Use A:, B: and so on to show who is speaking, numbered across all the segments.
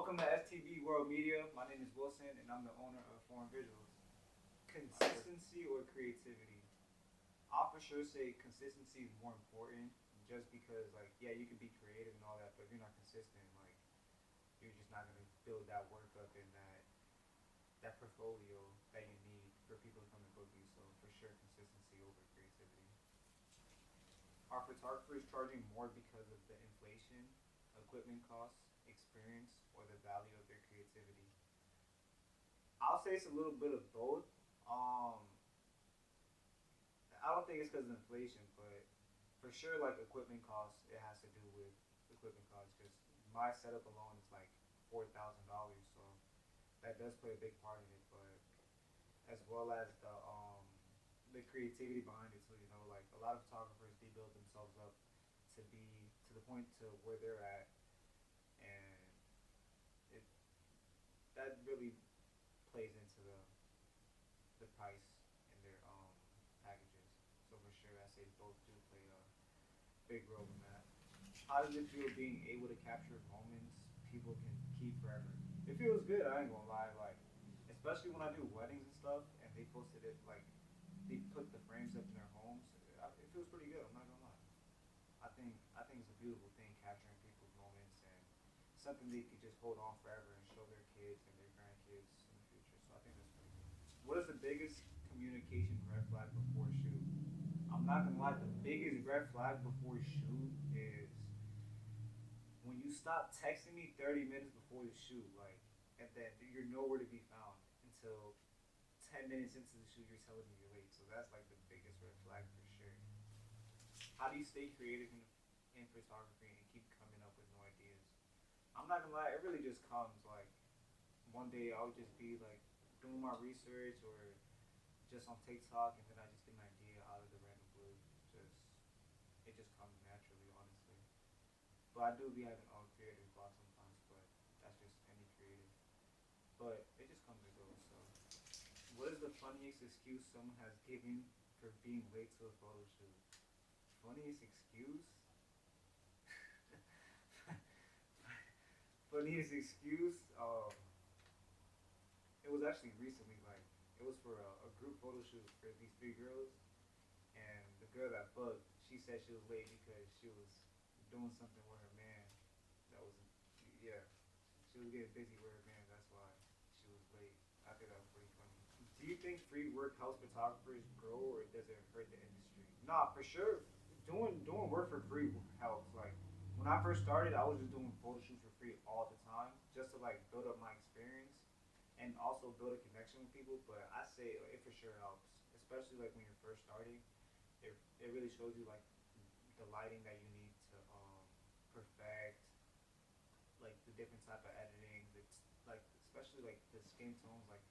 A: Welcome to Stbwrld Media. My name is Wilson, and I'm the owner of ForeignVisuals. Consistency or creativity? I'll for sure say consistency is more important, just because, like, yeah, you can be creative and all that, but if you're not consistent, like, you're just not gonna build that work up and that portfolio that you need for people to come and book you. So for sure, consistency over creativity. Are photographers charging more because of the inflation, equipment costs, experience, or the value of their creativity? I'll say it's a little bit of both. Um, I don't think it's because of inflation, but for sure, like equipment costs, it has to do with equipment costs. Because my setup alone is like $4,000, so that does play a big part in it. But as well as the creativity behind it too. You know, like a lot of photographers, they build themselves up to be to the point to where they're at, and it that really plays into the price in their packages. So for sure, I say both do play a big role in that. How does it feel being able to capture moments people can keep forever? It feels good. I ain't gonna lie. Like, especially when I do weddings and stuff, and they posted it like they put the frames up in their homes. It feels pretty good. I'm not gonna lie. I think it's a beautiful thing capturing people's moments and something they could just hold on forever and show their kids and their grandkids in the future. So I think that's pretty cool. What is the biggest communication red flag before a shoot? I'm not gonna lie. The biggest red flag before a shoot is when you stop texting me 30 minutes before the shoot, like, and then you're nowhere to be found until 10 minutes into the shoot, you're telling me you're late. So that's like the biggest red flag for sure. How do you stay creative in photography and keep coming up with new ideas? I'm not gonna lie, it really just comes. Like, one day I'll just be like doing my research or just on TikTok, and then I just get an idea out of the random blue. Just it just comes naturally, honestly. But I do be having creative blocks sometimes, but that's just any creative. But it just comes and goes. So, what is the funniest excuse someone has given for being late to a photo shoot? Funniest excuse? Funniest excuse? It was actually recently. Like, it was for a group photo shoot for these three girls, and the girl that booked, she said she was late because she was doing something with her man. That was, yeah, she was getting busy with her man. That's why she was late. I think that was pretty funny. Do you think free work helps photographers grow, or does it hurt the industry? Nah, for sure. Doing work for free helps. Like, when I first started, I was just doing photo shoots for free all the time, just to like build up my experience and also build a connection with people. But I say it for sure helps, especially like when you're first starting. It really shows you like the lighting that you need to perfect, like the different type of editing, like especially like the skin tones, like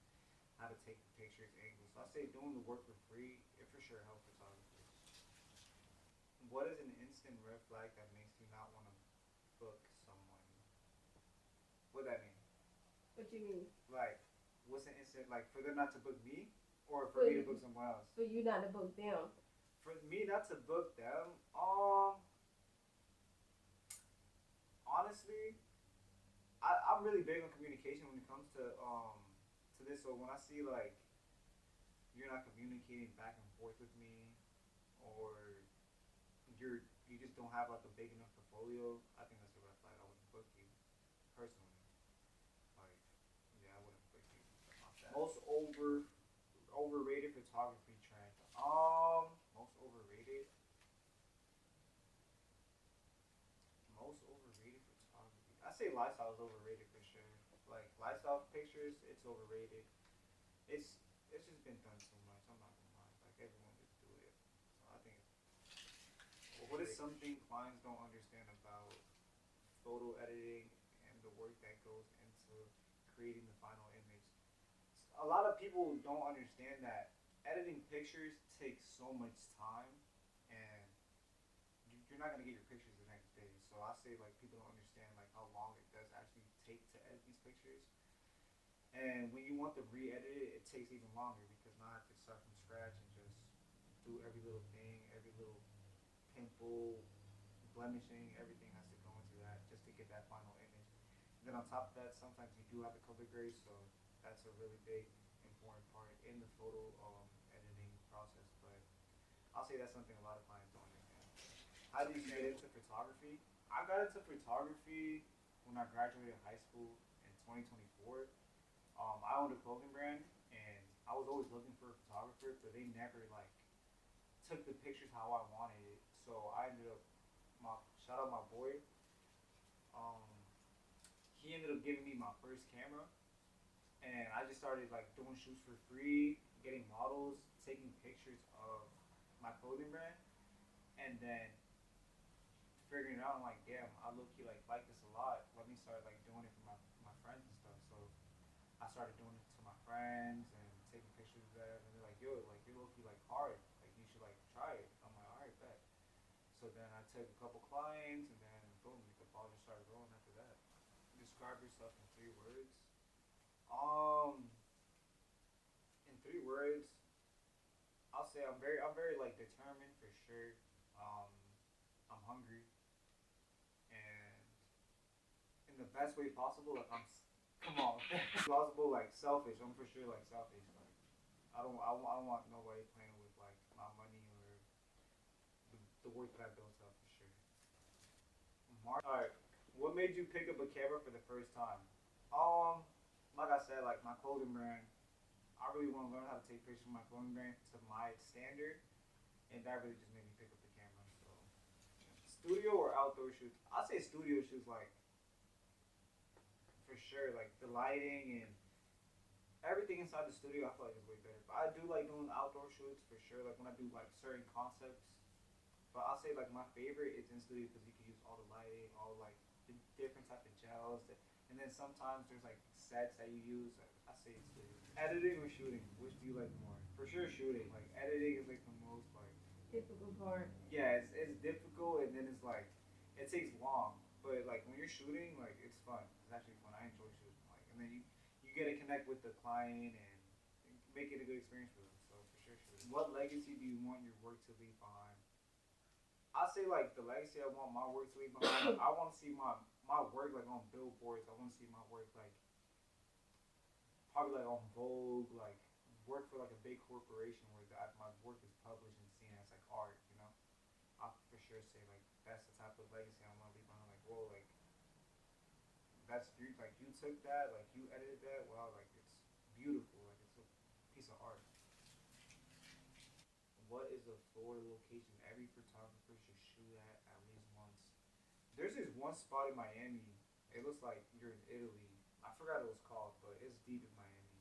A: how to take the pictures, angles. So I say doing the work for free, it for sure helps photographers. What is an instant red flag that makes you not want to book someone? What that mean?
B: What you mean?
A: Like, what's an instant, like, for them not to book me, or for
B: For
A: me to book someone else?
B: for you not to book them.
A: For me not to book them, honestly, I'm really big on communication when it comes to this. So when I see like you're not communicating back and forth with me, or you just don't have like a big enough portfolio, I think that's a red flag. I wouldn't book you personally. Like, yeah, I wouldn't book you off that. Most overrated photography trend. Most overrated. Most overrated photography. I say lifestyle is overrated for sure. Like lifestyle pictures, it's overrated. It's it's just been done too much. I'm not gonna lie. Like, everyone just do it. So I think it's. What is something clients don't understand about photo editing and the work that goes into creating the final image? A lot of people don't understand that editing pictures takes so much time, and you're not gonna get your pictures the next day. So I say like people don't understand like how long it does actually take to edit these pictures. And when you want to re-edit it, it takes even longer because now I have to start from scratch and just do every little thing, every little pimple, blemishing, everything has to go into that just to get that final image. And Then on top of that, sometimes you do have the color grade, so that's a really big important part in the photo editing process. But I'll say that's something a lot of clients don't understand. How did you get into photography? I got into photography when I graduated high school in 2024. I owned a clothing brand, and I was always looking for a photographer, but they never like took the pictures how I wanted it. So I ended up my shout out my boy. Um, he ended up giving me my first camera, and I just started like doing shoots for free, getting models, taking pictures of my clothing brand, and then figuring it out. I'm like, damn, I low key like this a lot. Let me start like doing it for my friends and stuff. So I started doing it to my friends and taking pictures of them, and they're like, yo, like you're low key like hard, like you should like try it. I'm like, all right, bet. So then I took a couple clients, and then boom, the ball just started rolling after that. Describe yourself in 3 words. Um, in 3 words, I'll say I'm very like determined for sure. Um, I'm hungry, and in the best way possible. Like come on, possible like selfish. I'm for sure like selfish. Like I don't want nobody playing with like my money or the work that I built up for sure. All right, what made you pick up a camera for the first time? Um, like I said, like my clothing brand. I really want to learn how to take pictures of my clothing brand to my standard, and that really just made me pick up the camera. So, studio or outdoor shoots? I say studio shoots, like for sure, like the lighting and everything inside the studio. I feel like is way better. But I do like doing outdoor shoots for sure. Like when I do like certain concepts. But I'll say like my favorite is in studio because you can use all the lighting, all like the different type of gels, and then sometimes there's like sets that you use. I say it's studio. Editing or shooting? Which do you like more? For sure, shooting. Like editing is like the most like
B: Difficult part.
A: yeah, it's difficult and then it's like it takes long. But like when you're shooting, like it's fun. It's actually fun. I enjoy shooting. Like and then you get to connect with the client and make it a good experience for them. So for sure, shooting. What legacy do you want your work to leave behind? I say like the legacy I want my work to leave behind. Like, I want to see my work like on billboards. I want to see my work like probably like on Vogue, like work for like a big corporation where my work is published and seen as like art. You know, I for sure say like that's the type of legacy I want to leave behind. Like whoa, like that's you like you took that, like you edited that. Wow, like it's beautiful. Like it's a piece of art. What is a Florida location every photographer should shoot at least once? There's this one spot in Miami. It looks like you're in Italy. I forgot what it was called, but it's deep in Miami.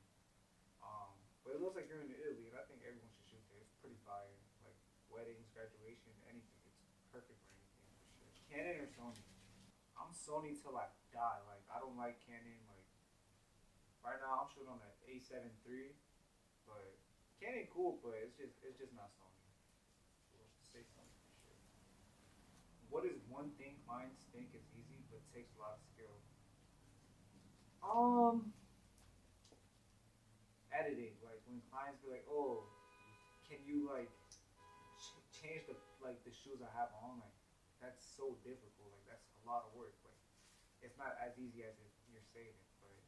A: Um, but it looks like you're in Italy, and I think everyone should shoot there. It's pretty fire. Like weddings, graduation, anything. It's perfect for anything for sure. Canon or Sony? I'm Sony till I die. Like I don't like Canon. Like right now, I'm shooting on the A7 III, but Canon cool, but it's just not Sony. So let's say Sony for sure. What is one thing clients think is easy but takes a lot of skill? Um, editing. Like when clients be like, "Oh, can you like change the shoes I have on?" Like that's so difficult. Like that's a lot of work. Like it's not as easy as if you're saying it. But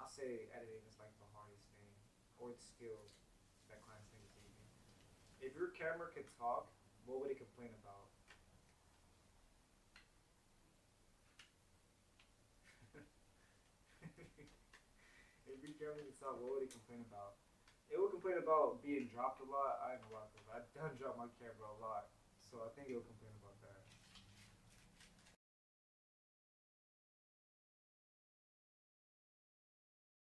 A: I'll say editing is like the hardest thing, or it's skills that clients think is easy. If your camera could talk, what would it complain about? If your camera could talk, what would it complain about? It would complain about being dropped a lot. I ain't gonna lie, cause I done dropped my camera a lot, so I think it would complain about that.